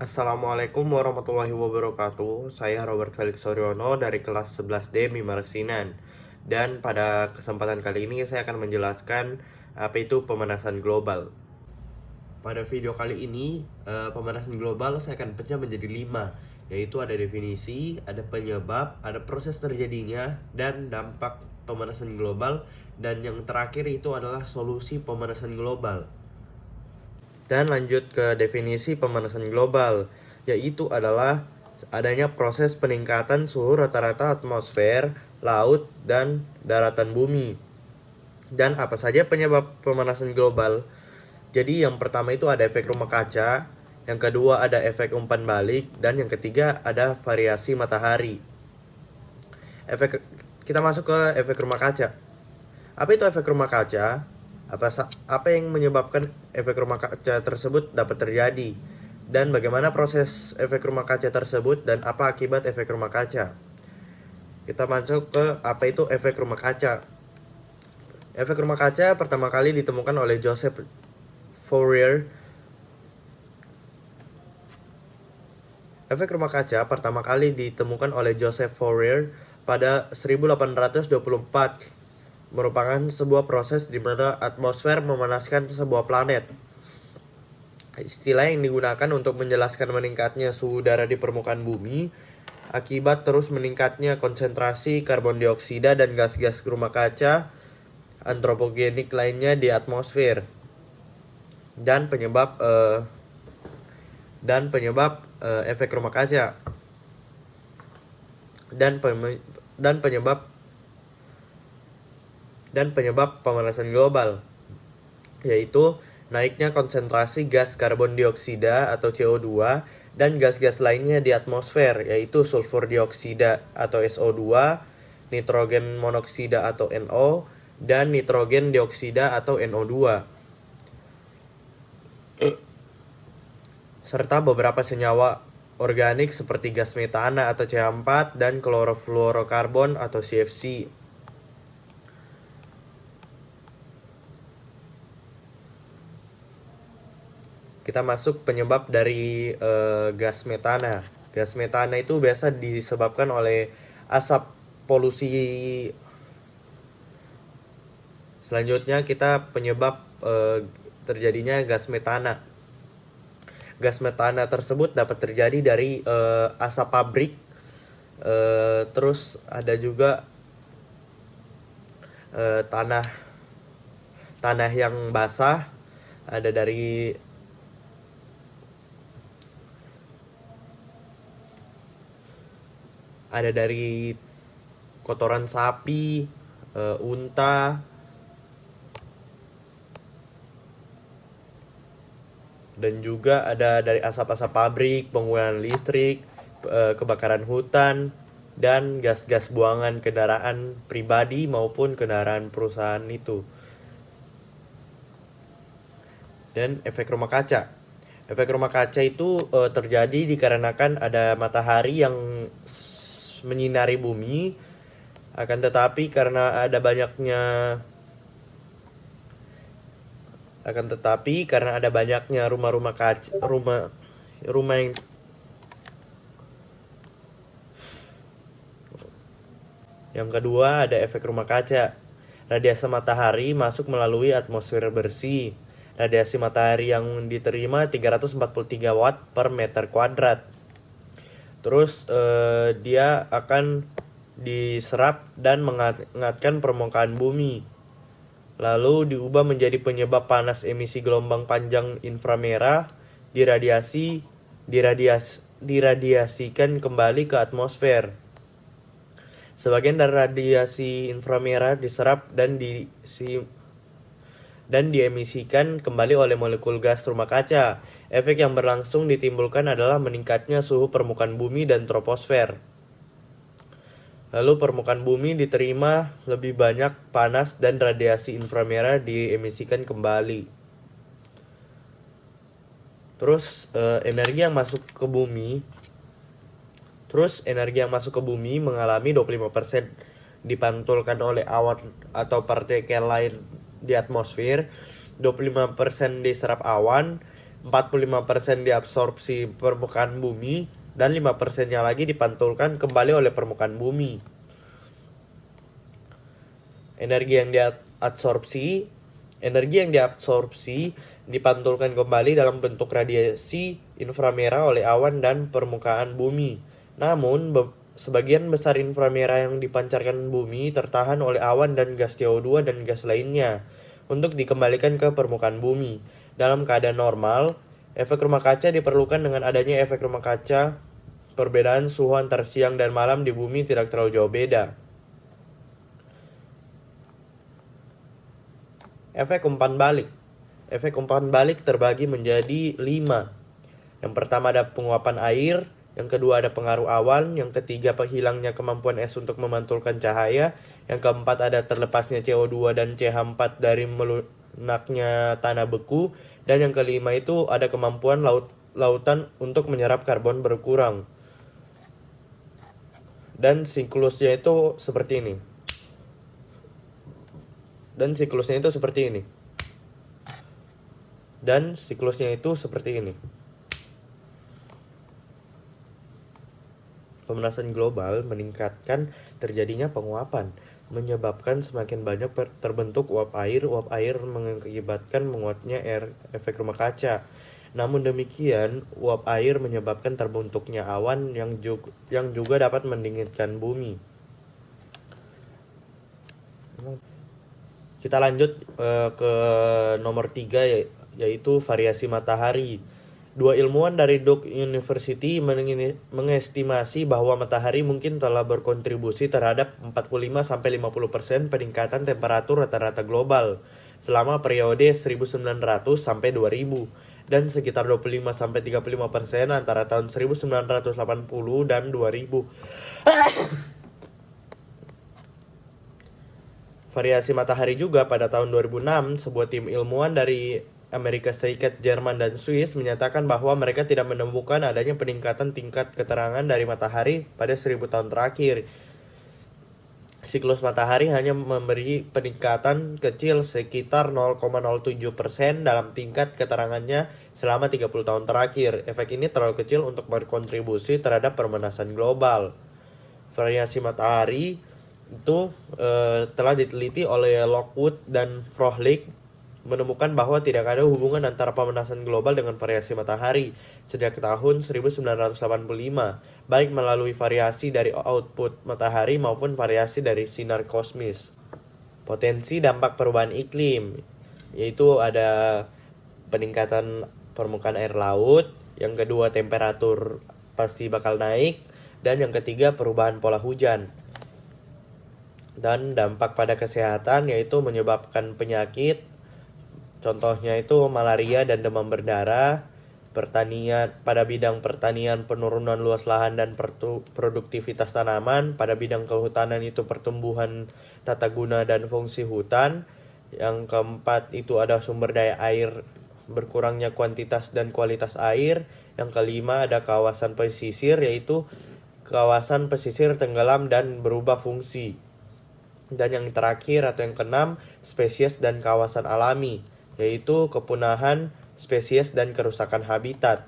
Assalamualaikum warahmatullahi wabarakatuh. Saya Robert Felix Soryono dari kelas 11D Mimarsinan. Dan pada kesempatan kali ini saya akan menjelaskan apa itu pemanasan global. Pada video kali ini, pemanasan global saya akan pecah menjadi 5, yaitu ada definisi, ada penyebab, ada proses terjadinya, dan dampak pemanasan global, dan yang terakhir itu adalah solusi pemanasan global. Dan lanjut ke definisi pemanasan global, yaitu adalah adanya proses peningkatan suhu rata-rata atmosfer, laut, dan daratan bumi. Dan apa saja penyebab pemanasan global? Jadi yang pertama itu ada efek rumah kaca, yang kedua ada efek umpan balik, dan yang ketiga ada variasi matahari. Kita masuk ke efek rumah kaca. Apa itu efek rumah kaca? Apa yang menyebabkan efek rumah kaca tersebut dapat terjadi? Dan bagaimana proses efek rumah kaca tersebut dan apa akibat efek rumah kaca? Kita masuk ke apa itu efek rumah kaca. Efek rumah kaca pertama kali ditemukan oleh Joseph Fourier. Efek rumah kaca pertama kali ditemukan oleh Joseph Fourier pada 1824. Merupakan sebuah proses di mana atmosfer memanaskan sebuah planet. Istilah yang digunakan untuk menjelaskan meningkatnya suhu udara di permukaan bumi akibat terus meningkatnya konsentrasi karbon dioksida dan gas-gas rumah kaca antropogenik lainnya di atmosfer. Dan efek rumah kaca dan penyebab pemanasan global, yaitu naiknya konsentrasi gas karbon dioksida atau CO2 dan gas-gas lainnya di atmosfer, yaitu sulfur dioksida atau SO2, nitrogen monoksida atau NO, dan nitrogen dioksida atau NO2. Serta beberapa senyawa organik seperti gas metana atau CH4 dan klorofluorokarbon atau CFC. Kita masuk penyebab dari gas metana. Gas metana itu biasa disebabkan oleh asap polusi. Selanjutnya kita penyebab terjadinya gas metana. Gas metana tersebut dapat terjadi dari asap pabrik. Terus ada juga tanah yang basah. Ada dari kotoran sapi, unta, dan juga ada dari asap-asap pabrik, penggunaan listrik, kebakaran hutan, dan gas-gas buangan kendaraan pribadi maupun kendaraan perusahaan itu. Dan efek rumah kaca. Efek rumah kaca itu terjadi dikarenakan ada matahari yang menyinari bumi, akan tetapi karena ada banyaknya rumah-rumah kaca, rumah yang kedua ada efek rumah kaca. Radiasi matahari masuk melalui atmosfer bersih. Radiasi matahari yang diterima 343 watt per meter kuadrat. Terus dia akan diserap dan menghangatkan permukaan bumi. Lalu diubah menjadi penyebab panas emisi gelombang panjang inframerah, diradiasikan kembali ke atmosfer. Sebagian dari radiasi inframerah diserap dan diemisikan kembali oleh molekul gas rumah kaca. Efek yang berlangsung ditimbulkan adalah meningkatnya suhu permukaan bumi dan troposfer. Lalu permukaan bumi diterima lebih banyak panas dan radiasi inframerah diemisikan kembali. Terus energi yang masuk ke bumi mengalami 25% dipantulkan oleh awan atau partikel lain di atmosfer, 25% diserap awan, 45% diabsorpsi permukaan bumi, dan 5%-nya lagi dipantulkan kembali oleh permukaan bumi. Energi yang diabsorpsi dipantulkan kembali dalam bentuk radiasi inframerah oleh awan dan permukaan bumi. Namun, sebagian besar inframerah yang dipancarkan bumi tertahan oleh awan dan gas CO2 dan gas lainnya untuk dikembalikan ke permukaan bumi. Dalam keadaan normal, efek rumah kaca diperlukan. Dengan adanya efek rumah kaca, perbedaan suhu antar siang dan malam di bumi tidak terlalu jauh beda. Efek umpan balik. Efek umpan balik terbagi menjadi 5. Yang pertama ada penguapan air, yang kedua ada pengaruh awan, yang ketiga hilangnya kemampuan es untuk memantulkan cahaya, yang keempat ada terlepasnya CO2 dan CH4 dari melunaknya tanah beku, dan yang kelima itu ada kemampuan lautan untuk menyerap karbon berkurang. Dan siklusnya itu seperti ini. Dan siklusnya itu seperti ini. Pemanasan global meningkatkan terjadinya penguapan, menyebabkan semakin banyak terbentuk uap air. Uap air mengakibatkan menguatnya efek rumah kaca. Namun demikian, uap air menyebabkan terbentuknya awan yang juga dapat mendinginkan bumi. Kita lanjut ke nomor 3, yaitu variasi matahari. Dua ilmuwan dari Duke University mengestimasi bahwa matahari mungkin telah berkontribusi terhadap 45-50% peningkatan temperatur rata-rata global selama periode 1900 sampai 2000 dan sekitar 25-35% antara tahun 1980 dan 2000. Variasi matahari juga pada tahun 2006, sebuah tim ilmuwan dari Amerika Serikat, Jerman, dan Swiss menyatakan bahwa mereka tidak menemukan adanya peningkatan tingkat keterangan dari matahari pada 1000 tahun terakhir. Siklus matahari hanya memberi peningkatan kecil sekitar 0,07% dalam tingkat keterangannya selama 30 tahun terakhir. Efek ini terlalu kecil untuk berkontribusi terhadap pemanasan global. Variasi matahari itu telah diteliti oleh Lockwood dan Frohlich, menemukan bahwa tidak ada hubungan antara pemanasan global dengan variasi matahari sejak tahun 1985, baik melalui variasi dari output matahari maupun variasi dari sinar kosmis. Potensi dampak perubahan iklim, yaitu ada peningkatan permukaan air laut, yang kedua temperatur pasti bakal naik, dan yang ketiga perubahan pola hujan. Dan dampak pada kesehatan, yaitu menyebabkan penyakit, contohnya itu malaria dan demam berdarah. Pertanian, pada bidang pertanian penurunan luas lahan dan produktivitas tanaman. Pada bidang kehutanan itu pertumbuhan tata guna dan fungsi hutan. Yang keempat itu ada sumber daya air, berkurangnya kuantitas dan kualitas air. Yang kelima ada kawasan pesisir, yaitu kawasan pesisir tenggelam dan berubah fungsi. Dan yang terakhir atau yang keenam, spesies dan kawasan alami, yaitu kepunahan spesies dan kerusakan habitat.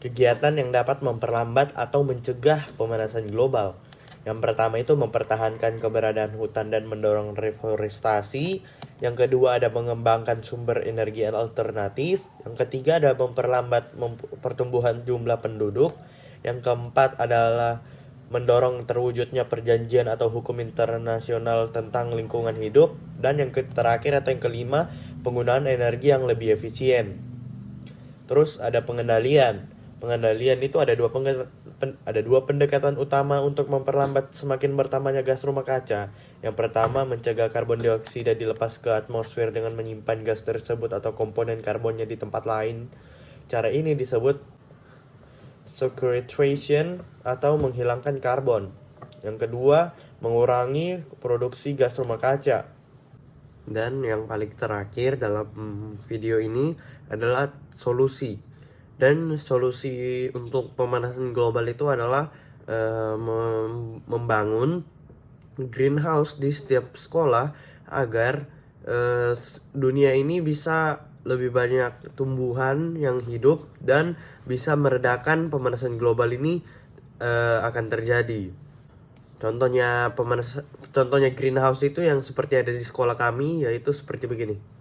Kegiatan yang dapat memperlambat atau mencegah pemanasan global. Yang pertama itu mempertahankan keberadaan hutan dan mendorong reforestasi. Yang kedua ada mengembangkan sumber energi alternatif. Yang ketiga ada memperlambat pertumbuhan jumlah penduduk. Yang keempat adalah mendorong terwujudnya perjanjian atau hukum internasional tentang lingkungan hidup. Dan yang terakhir atau yang kelima, penggunaan energi yang lebih efisien. Terus ada pengendalian. Pengendalian itu ada dua pendekatan utama untuk memperlambat semakin bertambahnya gas rumah kaca. Yang pertama, mencegah karbon dioksida dilepas ke atmosfer dengan menyimpan gas tersebut atau komponen karbonnya di tempat lain. Cara ini disebut sequestration atau menghilangkan karbon. Yang kedua, mengurangi produksi gas rumah kaca. Dan yang paling terakhir dalam video ini adalah solusi. Dan solusi untuk pemanasan global itu adalah membangun greenhouse di setiap sekolah agar dunia ini bisa lebih banyak tumbuhan yang hidup dan bisa meredakan pemanasan global ini akan terjadi. Contohnya greenhouse itu yang seperti ada di sekolah kami, yaitu seperti begini.